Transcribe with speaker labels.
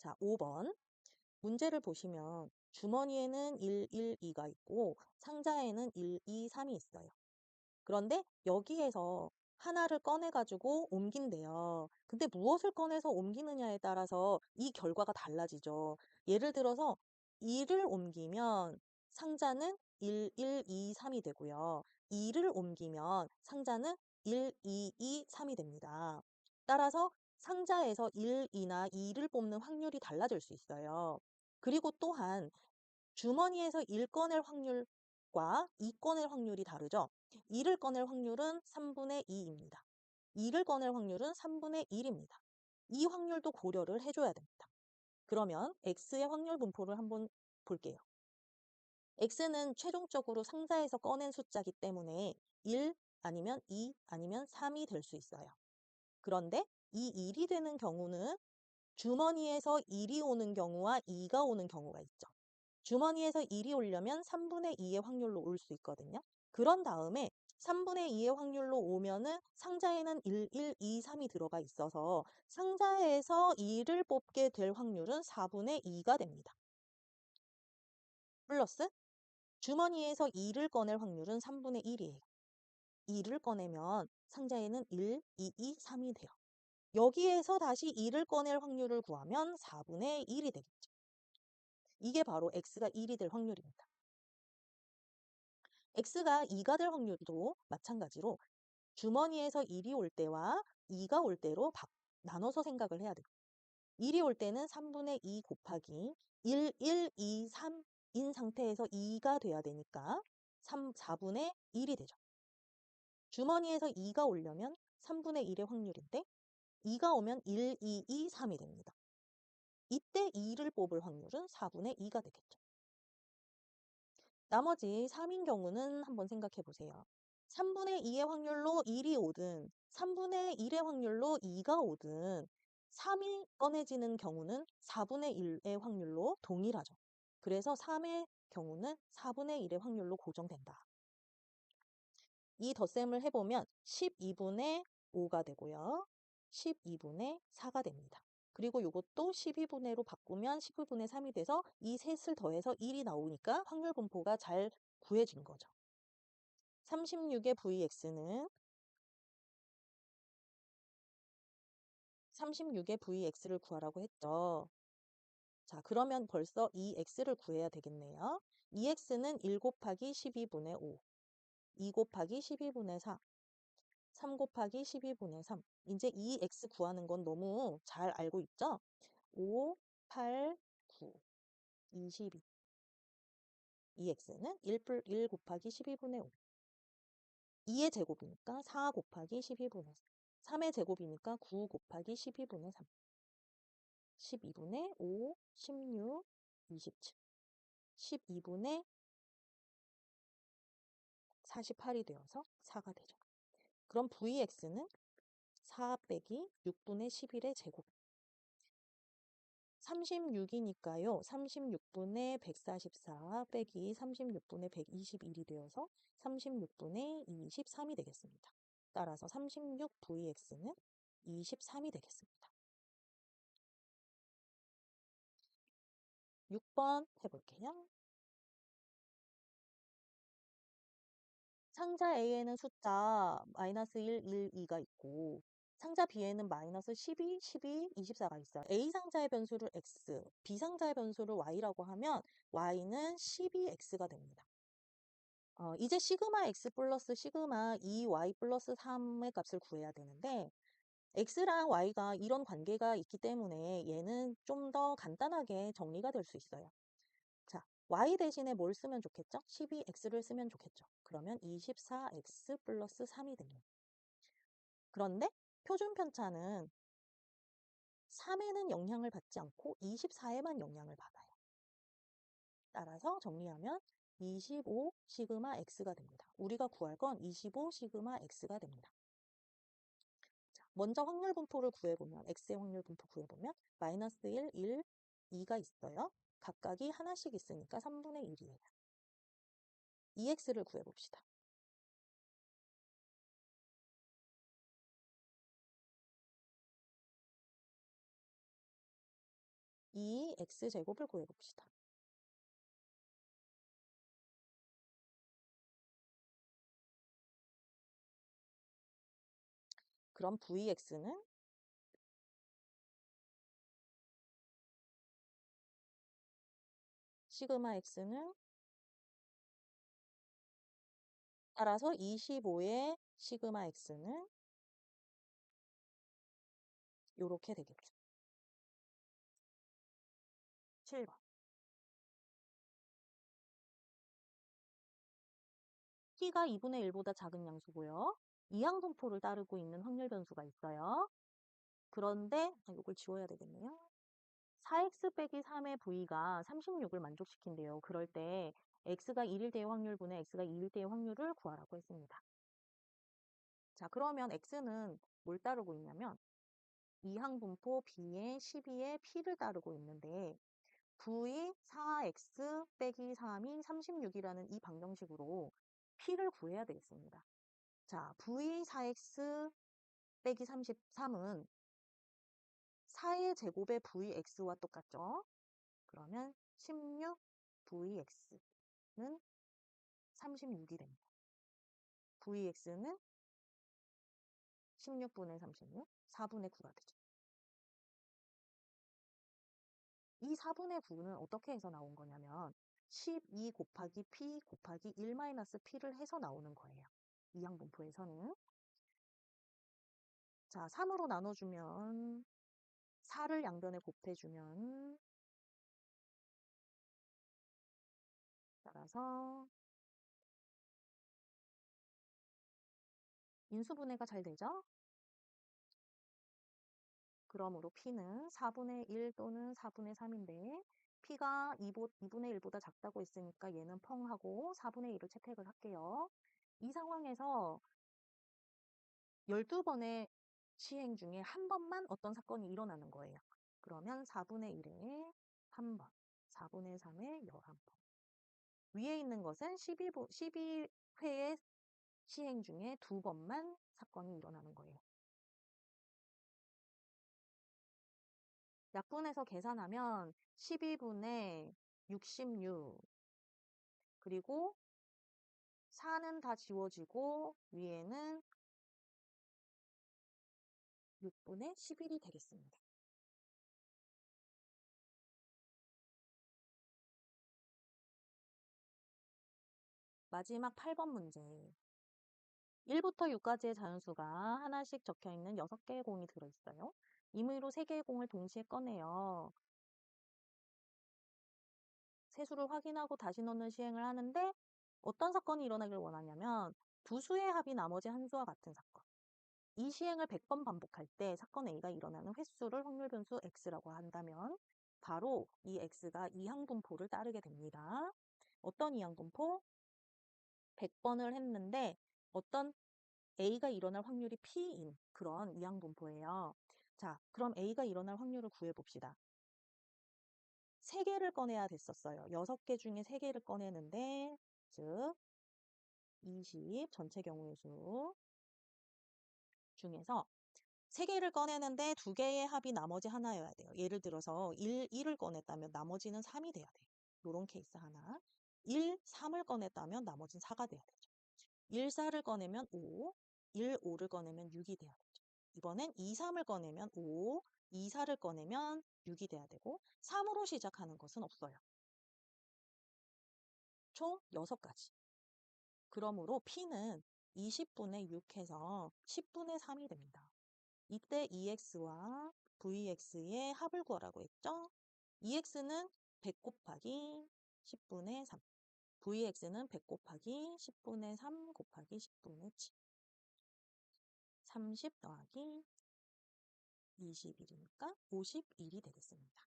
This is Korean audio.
Speaker 1: 자, 5번. 문제를 보시면 주머니에는 1, 1, 2가 있고 상자에는 1, 2, 3이 있어요. 그런데 여기에서 하나를 꺼내가지고 옮긴대요. 근데 무엇을 꺼내서 옮기느냐에 따라서 이 결과가 달라지죠. 예를 들어서 2를 옮기면 상자는 1, 1, 2, 3이 되고요. 2를 옮기면 상자는 1, 2, 2, 3이 됩니다. 따라서 상자에서 1, 2나 2를 뽑는 확률이 달라질 수 있어요. 그리고 또한 주머니에서 1 꺼낼 확률과 2 꺼낼 확률이 다르죠. 2를 꺼낼 확률은 3분의 2입니다. 2를 꺼낼 확률은 3분의 1입니다. 이 확률도 고려를 해줘야 됩니다. 그러면 X의 확률 분포를 한번 볼게요. X는 최종적으로 상자에서 꺼낸 숫자이기 때문에 1 아니면 2 아니면 3이 될 수 있어요. 그런데 이 1이 되는 경우는 주머니에서 1이 오는 경우와 2가 오는 경우가 있죠. 주머니에서 1이 오려면 3분의 2의 확률로 올 수 있거든요. 그런 다음에 3분의 2의 확률로 오면은 상자에는 1, 1, 2, 3이 들어가 있어서 상자에서 2를 뽑게 될 확률은 4분의 2가 됩니다. 플러스 주머니에서 2를 꺼낼 확률은 3분의 1이에요. 2를 꺼내면 상자에는 1, 2, 2, 3이 돼요. 여기에서 다시 2를 꺼낼 확률을 구하면 4분의 1이 되겠죠. 이게 바로 X가 1이 될 확률입니다. X가 2가 될 확률도 마찬가지로 주머니에서 1이 올 때와 2가 올 때로 나눠서 생각을 해야 돼요. 1이 올 때는 3분의 2 곱하기 1, 1, 2, 3인 상태에서 2가 돼야 되니까 4분의 1이 되죠. 주머니에서 2가 오려면 3분의 1의 확률인데 2가 오면 1, 2, 2, 3이 됩니다. 이때 2를 뽑을 확률은 4분의 2가 되겠죠. 나머지 3인 경우는 한번 생각해 보세요. 3분의 2의 확률로 1이 오든 3분의 1의 확률로 2가 오든 3이 꺼내지는 경우는 4분의 1의 확률로 동일하죠. 그래서 3의 경우는 4분의 1의 확률로 고정된다. 이 덧셈을 해보면 12분의 5가 되고요. 12분의 4가 됩니다. 그리고 이것도 12분의로 바꾸면 12분의 3이 돼서 이 셋을 더해서 1이 나오니까 확률 분포가 잘 구해진 거죠. 36의 VX는 36의 VX를 구하라고 했죠. 자, 그러면 벌써 이 X를 구해야 되겠네요. 이 X는 1 곱하기 12분의 5, 2 곱하기 12분의 4, 3 곱하기 12분의 3. 이제 이 X 구하는 건 너무 잘 알고 있죠? 5, 8, 9, 22. 이 X는 1 곱하기 12분의 5. 2의 제곱이니까 4 곱하기 12분의 3. 3의 제곱이니까 9 곱하기 12분의 3. 12분의 5, 16, 27. 12분의 48이 되어서 4가 되죠. 그럼 VX는 4 빼기 6분의 11의 제곱. 36이니까요. 36분의 144 빼기 36분의 121이 되어서 36분의 23이 되겠습니다. 따라서 36VX는 23이 되겠습니다. 6번 해볼게요. 상자 A에는 숫자 마이너스 1, 1, 2가 있고 상자 B에는 마이너스 12, 12, 24가 있어요. A 상자의 변수를 X, B 상자의 변수를 Y라고 하면 Y는 12X가 됩니다. 이제 시그마 X 플러스 시그마 2Y 플러스 3의 값을 구해야 되는데 X랑 Y가 이런 관계가 있기 때문에 얘는 좀 더 간단하게 정리가 될 수 있어요. 자, Y 대신에 뭘 쓰면 좋겠죠? 12X를 쓰면 좋겠죠. 그러면 24X 플러스 3이 됩니다. 그런데 표준 편차는 3에는 영향을 받지 않고 24에만 영향을 받아요. 따라서 정리하면 25 시그마 X가 됩니다. 우리가 구할 건 25 시그마 X가 됩니다. 자, 먼저 확률 분포를 구해보면 X의 확률 분포 구해보면 마이너스 1, 1, 2가 있어요. 각각이 하나씩 있으니까 3분의 1이에요. 2X를 구해봅시다. 2x제곱을 구해봅시다. 그럼 vx는 시그마 x는 따라서 25의 시그마 x는 요렇게 되겠죠. 7번. t가 2분의 1보다 작은 양수고요. 이항분포를 따르고 있는 확률 변수가 있어요. 그런데 이걸 지워야 되겠네요. 4x 빼기 3의 v가 36을 만족시킨대요. 그럴 때 x가 1일 때의 확률분의 x가 2일 때의 확률을 구하라고 했습니다. 자, 그러면 x는 뭘 따르고 있냐면 이항분포 b의 12의 p를 따르고 있는데 v 4x 빼기 3이 36이라는 이 방정식으로 p를 구해야 되겠습니다. 자, v 4x 빼기 33은 4의 제곱의 vx와 똑같죠? 그러면 16 vx는 36이 됩니다. vx는 16분의 36, 4분의 9가 되죠. 이 4분의 9는 어떻게 해서 나온 거냐면 12 곱하기 p 곱하기 1-p를 해서 나오는 거예요. 이항분포에서는. 자, 3으로 나눠주면 4를 양변에 곱해주면 따라서 인수분해가 잘 되죠? 그러므로 p는 4분의 1 또는 4분의 3인데 p가 2분의 1보다 작다고 했으니까 얘는 펑하고 4분의 1을 채택을 할게요. 이 상황에서 12번의 시행 중에 한 번만 어떤 사건이 일어나는 거예요. 그러면 4분의 1에 한 번, 4분의 3에 11번. 위에 있는 것은 12회의 시행 중에 2번만 사건이 일어나는 거예요. 약분해서 계산하면 12분의 66 그리고 4는 다 지워지고 위에는 6분의 11이 되겠습니다. 마지막 8번 문제. 1부터 6까지의 자연수가 하나씩 적혀있는 6개의 공이 들어있어요. 임의로 3개의 공을 동시에 꺼내요. 세수를 확인하고 다시 넣는 시행을 하는데 어떤 사건이 일어나길 원하냐면 두 수의 합이 나머지 한 수와 같은 사건. 이 시행을 100번 반복할 때 사건 A가 일어나는 횟수를 확률 변수 X라고 한다면 바로 이 X가 이항분포를 따르게 됩니다. 어떤 이항분포? 100번을 했는데 어떤 A가 일어날 확률이 P인 그런 이항분포예요. 자, 그럼 A가 일어날 확률을 구해봅시다. 3개를 꺼내야 됐었어요. 6개 중에 3개를 꺼내는데 즉 20 전체 경우의 수 중에서 3개를 꺼내는데 2개의 합이 나머지 하나여야 돼요. 예를 들어서 1을 꺼냈다면 나머지는 3이 돼야 돼요. 요런 케이스 하나. 1, 3을 꺼냈다면 나머지는 4가 돼야 되죠. 1, 4를 꺼내면 5, 1, 5를 꺼내면 6이 돼야 되죠. 이번엔 2, 3을 꺼내면 5, 2, 4를 꺼내면 6이 돼야 되고 3으로 시작하는 것은 없어요. 총 6가지. 그러므로 P는 20분의 6 해서 10분의 3이 됩니다. 이때 EX와 VX의 합을 구하라고 했죠? EX는 100 곱하기 10분의 3. VX는 100 곱하기 10분의 3 곱하기 10분의 7. 30 더하기 21이니까 51이 되겠습니다.